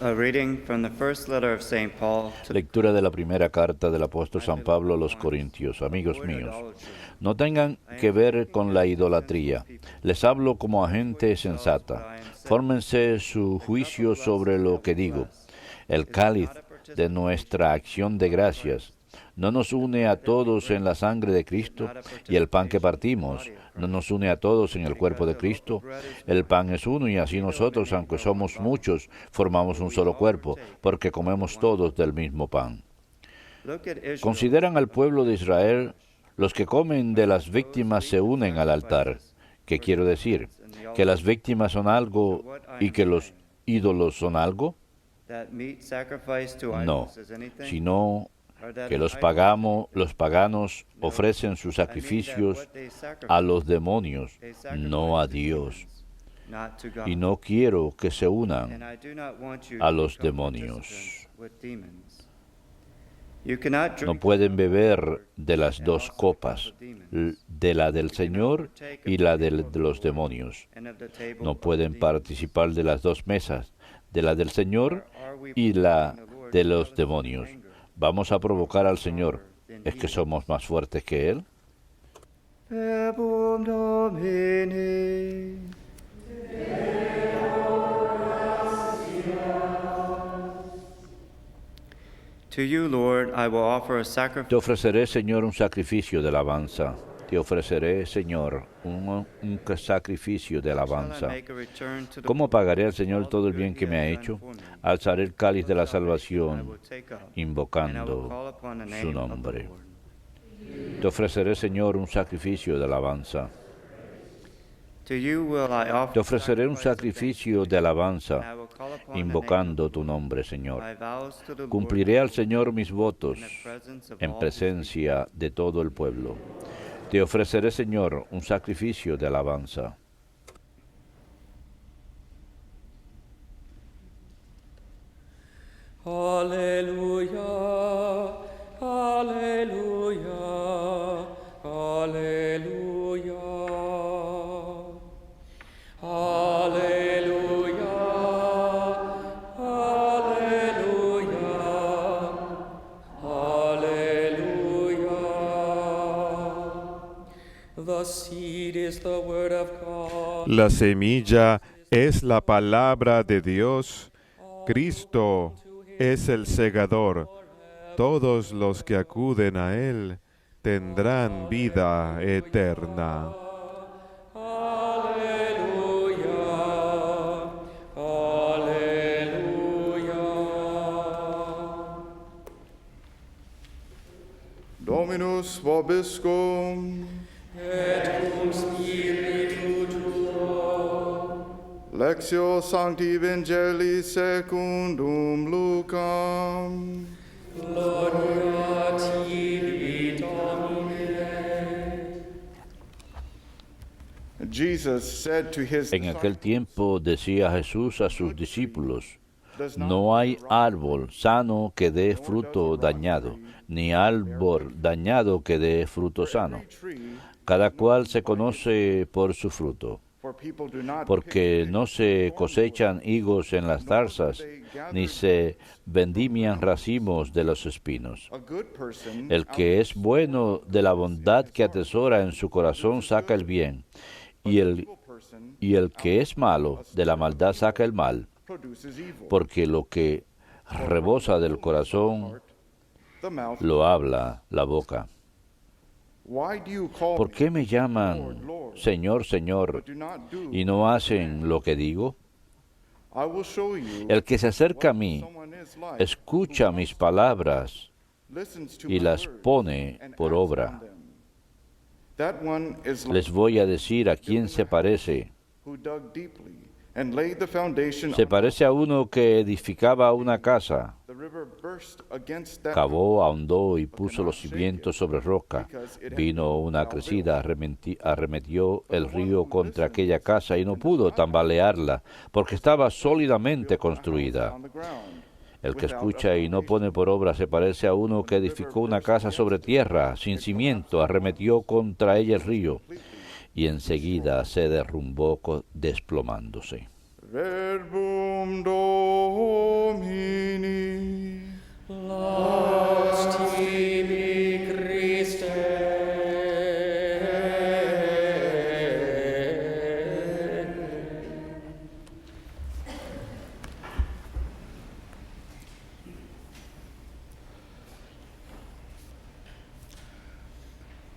A reading from the first letter of St. Paul to Lectura de la primera carta del apóstol San Pablo a los Corintios. Amigos míos, no tengan que ver con la idolatría. Les hablo como a gente sensata. Fórmense su juicio sobre lo que digo. El cáliz de nuestra acción de gracias no nos une a todos en la sangre de Cristo, y el pan que partimos no nos une a todos en el cuerpo de Cristo. El pan es uno, y así nosotros, aunque somos muchos, formamos un solo cuerpo, porque comemos todos del mismo pan. Consideran al pueblo de Israel. Los que comen de las víctimas se unen al altar. ¿Qué quiero decir? ¿Que las víctimas son algo y que los ídolos son algo? No, sino que los paganos ofrecen sus sacrificios a los demonios, no a Dios. Y no quiero que se unan a los demonios. No pueden beber de las dos copas, de la del Señor y la de los demonios. No pueden participar de las dos mesas, de la del Señor y la de los demonios. ¿Vamos a provocar al Señor? ¿Es que somos más fuertes que Él? To you, Lord, I will offer a Te sacrifice. ofreceré, Señor, un sacrificio de alabanza. Te ofreceré, Señor, un sacrificio de alabanza. ¿Cómo pagaré al Señor todo el bien que me ha hecho? Alzaré el cáliz de la salvación, invocando su nombre. Te ofreceré, Señor, un sacrificio de alabanza. Te ofreceré un sacrificio de alabanza, invocando tu nombre, Señor. Cumpliré al Señor mis votos en presencia de todo el pueblo. Te ofreceré, Señor, un sacrificio de alabanza. Aleluya, aleluya, aleluya. Aleluya, aleluya, aleluya. The seed is the word of God. La semilla es la palabra de Dios. Cristo es el segador. Todos los que acuden a Él tendrán vida eterna. Dominus vobiscum, Et cum spiritu tuo. Lectio Sancti Evangelii secundum Lucam. Gloria tibi, Domine. Jesus said to his En aquel tiempo decía Jesús a sus discípulos: no hay árbol sano que dé fruto dañado, ni árbol dañado que dé fruto sano. Cada cual se conoce por su fruto, porque no se cosechan higos en las zarzas, ni se vendimian racimos de los espinos. El que es bueno de la bondad que atesora en su corazón saca el bien, y el que es malo de la maldad saca el mal, porque lo que rebosa del corazón lo habla la boca. ¿Por qué me llaman Señor, Señor, y no hacen lo que digo? El que se acerca a mí, escucha mis palabras y las pone por obra. Les voy a decir a quién se parece. Se parece a uno que edificaba una casa, cavó, ahondó y puso los cimientos sobre roca. Vino una crecida, arremetió el río contra aquella casa y no pudo tambalearla, porque estaba sólidamente construida. El que escucha y no pone por obra se parece a uno que edificó una casa sobre tierra, sin cimiento, arremetió contra ella el río, y enseguida se derrumbó desplomándose. Verbum Domini. Laus tibi Christe.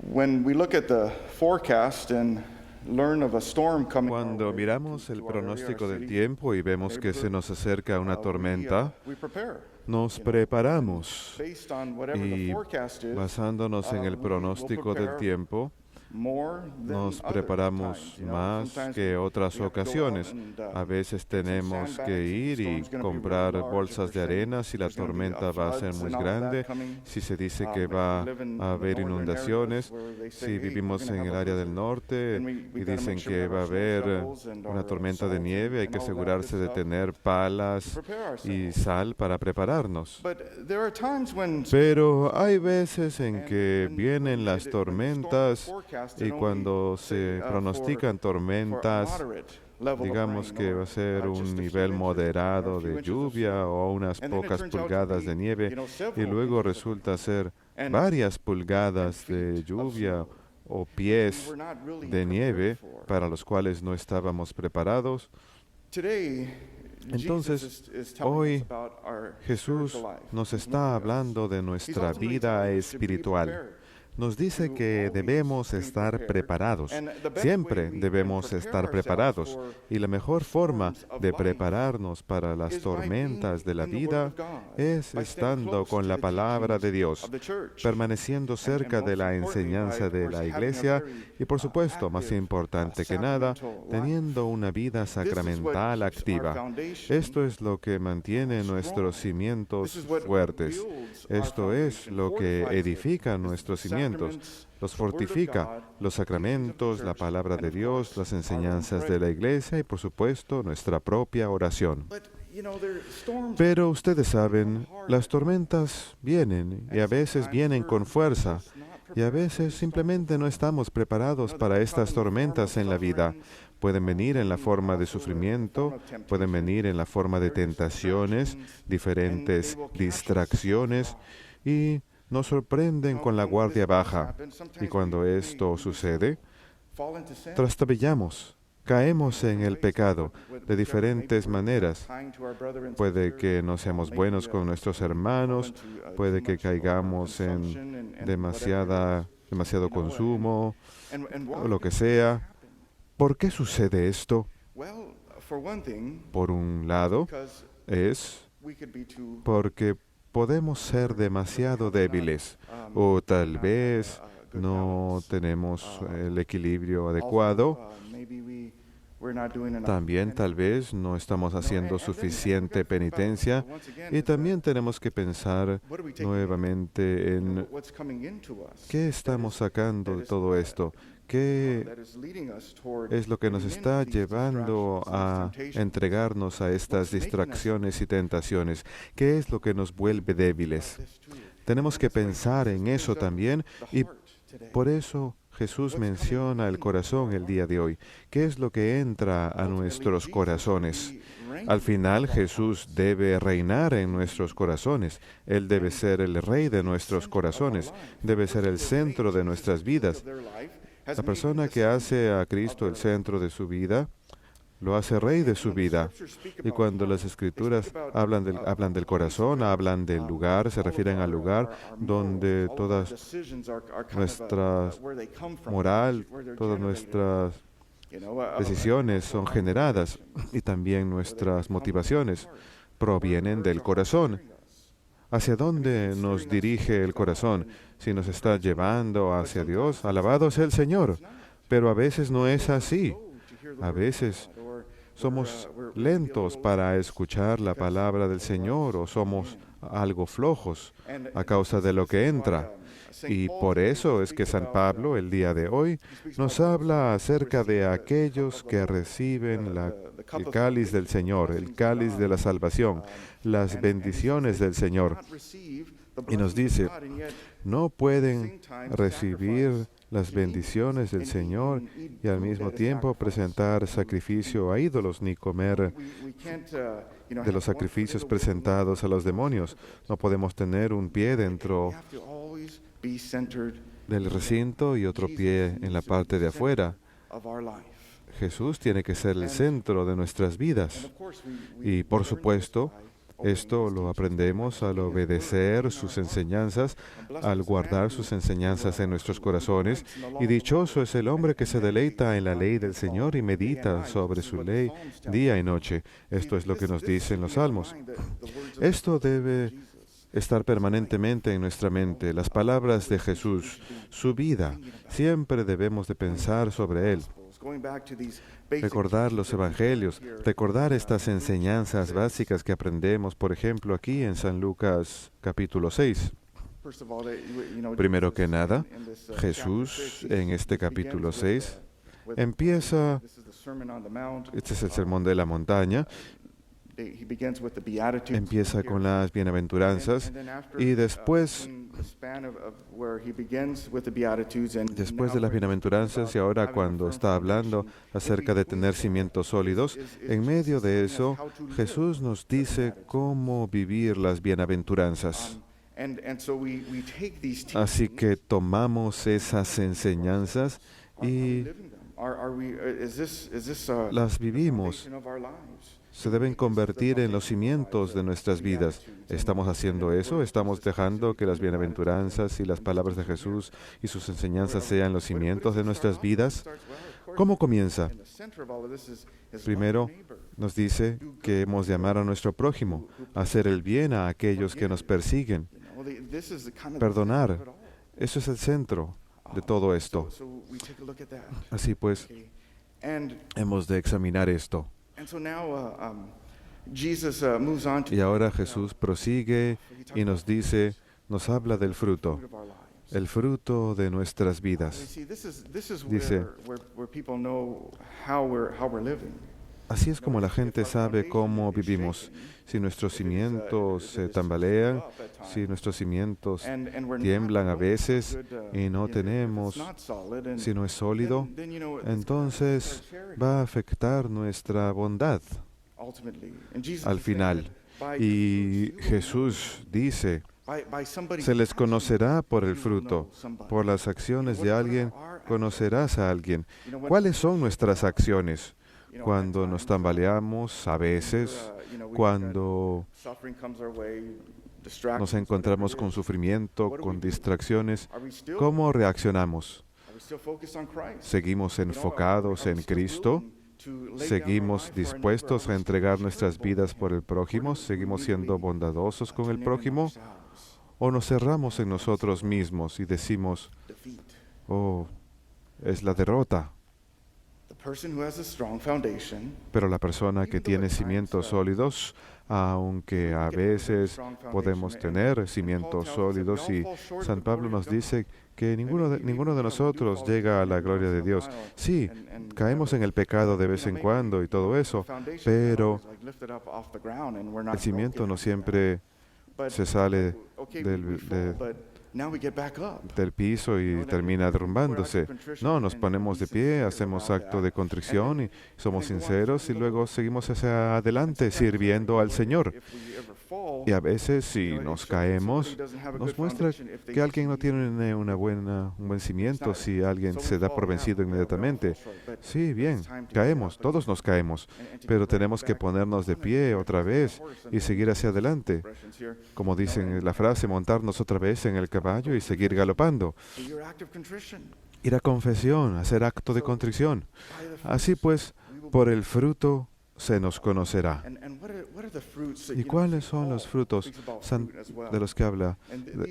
When we look at the forecast and learn of a storm coming our Cuando way miramos to el our area, our pronóstico del city, tiempo y vemos que se nos acerca una tormenta, we prepare. nos preparamos Based on whatever the y forecast is, basándonos en el we'll pronóstico del prepare tiempo, more than nos other preparamos times, you know. más Sometimes que otras we have to go out ocasiones. and, A veces get some tenemos sandbags que if the ir y storm's gonna be comprar really large, bolsas if de we're saying arena si la there's gonna be tormenta va a ser floods muy and all of that grande, coming. si se dice que If we va live in a haber the northern inundaciones, areas where they say, si "Hey, we're vivimos gonna en have el a área del blizzard", norte then we y gotta dicen make sure que we have va a our snow haber shovels and una our tormenta de salt nieve, hay and que all that asegurarse good de stuff. tener palas Prepare y ourselves. sal para prepararnos. But there are times when Pero hay veces en que when vienen las the storm tormentas forecast, y you know, cuando we say, se pronostican for a tormentas, moderate level of digamos rain, que or, va a ser just a un few nivel inches, moderado or a few de inches of lluvia snow. o unas And then it pocas turns out to pulgadas be, de nieve you know, y several luego inches of resulta ser and- varias pulgadas and de feet of lluvia snow. o pies we're not really de nieve prepared for. para los cuales no estábamos preparados. Today, Entonces, Jesus is telling hoy us about our Jesús spiritual life. nos He's está moving us. hablando de He's nuestra ultimately vida telling us to be espiritual. prepared. Nos dice to que always debemos be estar prepared. preparados. And the best Siempre way we can debemos prepare estar ourselves preparados. for Y la mejor forma storms of de life prepararnos para las is by tormentas de la being in the vida Word of God, es by staying estando close con to la the palabra de teachings Dios, of the church. permaneciendo cerca And de la most importantly, enseñanza by, de of la course, having a iglesia very, y, por supuesto, más active, importante que nada, sacramental life. teniendo una vida This is what sacramental keeps our activa. foundation Esto es lo que mantiene strong. nuestros cimientos This is what fuertes. builds our Esto es foundation, lo que fortifies it. edifica It's the nuestros cimientos, sacraments, los the Word of fortifica, God, los sacramentos, la palabra de Dios, las enseñanzas de la iglesia y, por supuesto, nuestra propia oración. But, you know, there are storms Pero ustedes saben, las tormentas vienen y a veces vienen con fuerza y a veces simplemente no estamos preparados para estas tormentas en la vida. Pueden venir en la forma de sufrimiento, pueden venir en la forma de tentaciones, diferentes distracciones y nos sorprenden con la guardia baja. Y cuando esto sucede, fall into sin. trastabillamos, caemos en el pecado de diferentes maneras. Puede que no seamos buenos con nuestros hermanos, puede que caigamos en demasiado consumo, o lo que sea. ¿Por qué sucede esto? Well, for one thing, Por un lado, because es we could be too porque podemos ser demasiado débiles o tal vez no tenemos el equilibrio adecuado. También tal vez no estamos haciendo suficiente penitencia y también tenemos que pensar nuevamente en qué estamos sacando de todo esto, qué es lo que nos está llevando a entregarnos a estas distracciones y tentaciones, qué es lo que nos vuelve débiles. Tenemos que pensar en eso también y por eso Jesús menciona el corazón el día de hoy. ¿Qué es lo que entra a nuestros corazones? Al final Jesús debe reinar en nuestros corazones. Él debe ser el rey de nuestros corazones. Debe ser el centro de nuestras vidas. La persona que hace a Cristo el centro de su vida, lo hace rey de su vida. Y cuando las Escrituras hablan del corazón, hablan del lugar, se refieren al lugar donde toda nuestra moral, todas nuestras decisiones son generadas y también nuestras motivaciones provienen del corazón. ¿Hacia dónde nos dirige el corazón? Si nos está llevando hacia Dios, alabado sea el Señor. Pero a veces no es así. A veces somos lentos para escuchar la palabra del Señor o somos algo flojos a causa de lo que entra. Y por eso es que San Pablo el día de hoy nos habla acerca de aquellos que reciben el cáliz del Señor, el cáliz de la salvación, las bendiciones del Señor. Y nos dice, no pueden recibir las bendiciones del Señor y al mismo tiempo presentar sacrificio a ídolos ni comer de los sacrificios presentados a los demonios. No podemos tener un pie dentro del recinto y otro pie en la parte de afuera. Jesús tiene que ser el centro de nuestras vidas. Y por supuesto, esto lo aprendemos al obedecer sus enseñanzas, al guardar sus enseñanzas en nuestros corazones. Y dichoso es el hombre que se deleita en la ley del Señor y medita sobre su ley día y noche. Esto es lo que nos dicen los Salmos. Esto debe estar permanentemente en nuestra mente. Las palabras de Jesús, su vida, siempre debemos de pensar sobre Él. Recordar los evangelios, recordar estas enseñanzas básicas que aprendemos, por ejemplo, aquí en San Lucas capítulo 6. Primero que nada, Jesús en este capítulo 6 empieza, este es el sermón de la montaña, empieza con las bienaventuranzas y después de las bienaventuranzas y ahora cuando está hablando acerca de tener cimientos sólidos, en medio de eso Jesús nos dice cómo vivir las bienaventuranzas. Así que tomamos esas enseñanzas y las vivimos. Se deben convertir en los cimientos de nuestras vidas. ¿Estamos haciendo eso? ¿Estamos dejando que las bienaventuranzas y las palabras de Jesús y sus enseñanzas sean los cimientos de nuestras vidas? ¿Cómo comienza? Primero, nos dice que hemos de amar a nuestro prójimo, hacer el bien a aquellos que nos persiguen, perdonar. Eso es el centro de todo esto. Así pues, hemos de examinar esto. Y ahora Jesús prosigue y nos dice, nos habla del fruto, el fruto de nuestras vidas. Dice, así es como la gente sabe cómo vivimos. Si nuestros cimientos se tambalean, si nuestros cimientos tiemblan a veces y no tenemos, si no es sólido, entonces va a afectar nuestra bondad al final. Y Jesús dice, se les conocerá por el fruto, por las acciones de alguien conocerás a alguien. ¿Cuáles son nuestras acciones? Cuando nos tambaleamos, a veces, cuando nos encontramos con sufrimiento, con distracciones, ¿cómo reaccionamos? ¿Seguimos enfocados en Cristo? ¿Seguimos dispuestos a entregar nuestras vidas por el prójimo? ¿Seguimos siendo bondadosos con el prójimo? ¿O nos cerramos en nosotros mismos y decimos, oh, es la derrota? Pero la persona que tiene cimientos sólidos, aunque a veces podemos tener cimientos sólidos, y San Pablo nos dice que ninguno de nosotros llega a la gloria de Dios. Sí, caemos en el pecado de vez en cuando y todo eso, pero el cimiento no siempre se sale del piso y termina derrumbándose. No, nos ponemos de pie, hacemos acto de contrición y somos sinceros y luego seguimos hacia adelante sirviendo al Señor. Y a veces, si nos caemos, nos muestra que alguien no tiene un buen cimiento, si alguien se da por vencido inmediatamente. Sí, bien, caemos, todos nos caemos, pero tenemos que ponernos de pie otra vez y seguir hacia adelante. Como dicen en la frase, montarnos otra vez en el caballo y seguir galopando. Ir a confesión, hacer acto de contrición. Así pues, por el fruto se nos conocerá. ¿Y cuáles son los frutos de los que habla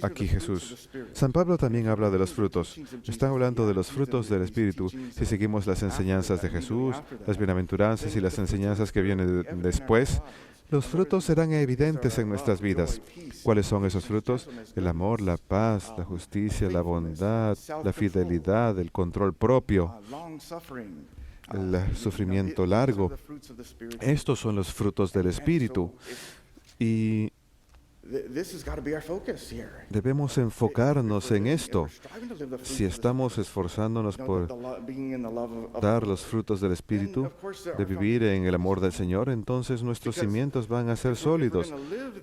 aquí Jesús? San Pablo también habla de los frutos. Está hablando de los frutos del Espíritu. Si seguimos las enseñanzas de Jesús, las bienaventuranzas y las enseñanzas que vienen después, los frutos serán evidentes en nuestras vidas. ¿Cuáles son esos frutos? El amor, la paz, la justicia, la bondad, la fidelidad, el control propio, el sufrimiento largo. Estos son los frutos del Espíritu. Y This has got to be our focus here. Debemos enfocarnos en esto. Si estamos esforzándonos por dar los frutos del Espíritu, de vivir en el amor del Señor, entonces nuestros cimientos van a ser sólidos.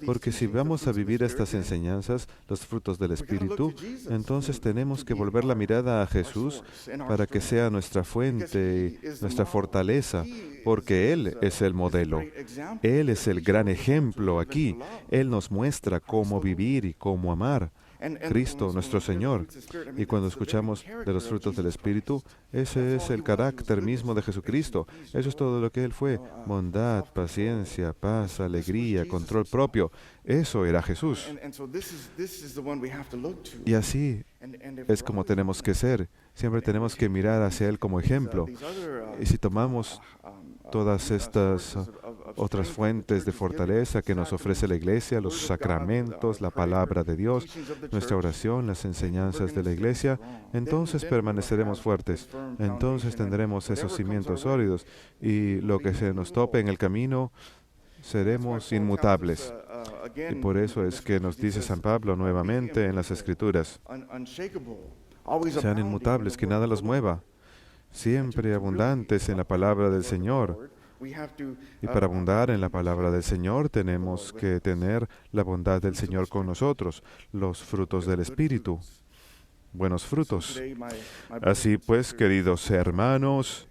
Porque si vamos a vivir estas enseñanzas, los frutos del Espíritu, entonces tenemos que volver la mirada a Jesús para que sea nuestra fuente y nuestra fortaleza, porque Él es el modelo. Él es el gran ejemplo aquí. Él nos muestra cómo vivir y cómo amar. Cristo, nuestro Señor. Y cuando escuchamos de los frutos del Espíritu, ese es el carácter mismo de Jesucristo. Eso es todo lo que Él fue. Bondad, paciencia, paz, alegría, control propio. Eso era Jesús. Y así es como tenemos que ser. Siempre tenemos que mirar hacia Él como ejemplo. Y si tomamos todas estas otras fuentes de fortaleza que nos ofrece la Iglesia, los sacramentos, la palabra de Dios, nuestra oración, las enseñanzas de la Iglesia, entonces permaneceremos fuertes. Entonces tendremos esos cimientos sólidos y lo que se nos tope en el camino, seremos inmutables. Y por eso es que nos dice San Pablo nuevamente en las Escrituras, sean inmutables, que nada los mueva, siempre abundantes en la palabra del Señor. Y para abundar en la palabra del Señor tenemos que tener la bondad del Señor con nosotros, los frutos del Espíritu, buenos frutos. Así pues, queridos hermanos,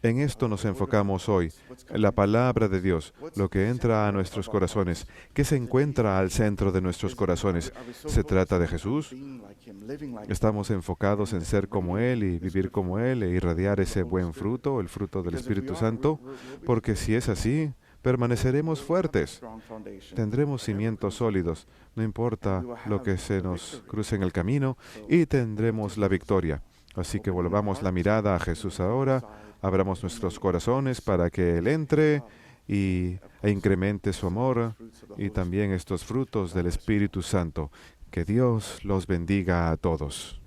en esto nos enfocamos hoy, la palabra de Dios, lo que entra a nuestros corazones. ¿Qué se encuentra al centro de nuestros corazones? ¿Se trata de Jesús? ¿Estamos enfocados en ser como Él y vivir como Él e irradiar ese buen fruto, el fruto del Espíritu Santo? Porque si es así, permaneceremos fuertes. Tendremos cimientos sólidos, no importa lo que se nos cruce en el camino, y tendremos la victoria. Así que volvamos la mirada a Jesús ahora. Abramos nuestros corazones para que Él entre e incremente su amor y también estos frutos del Espíritu Santo. Que Dios los bendiga a todos.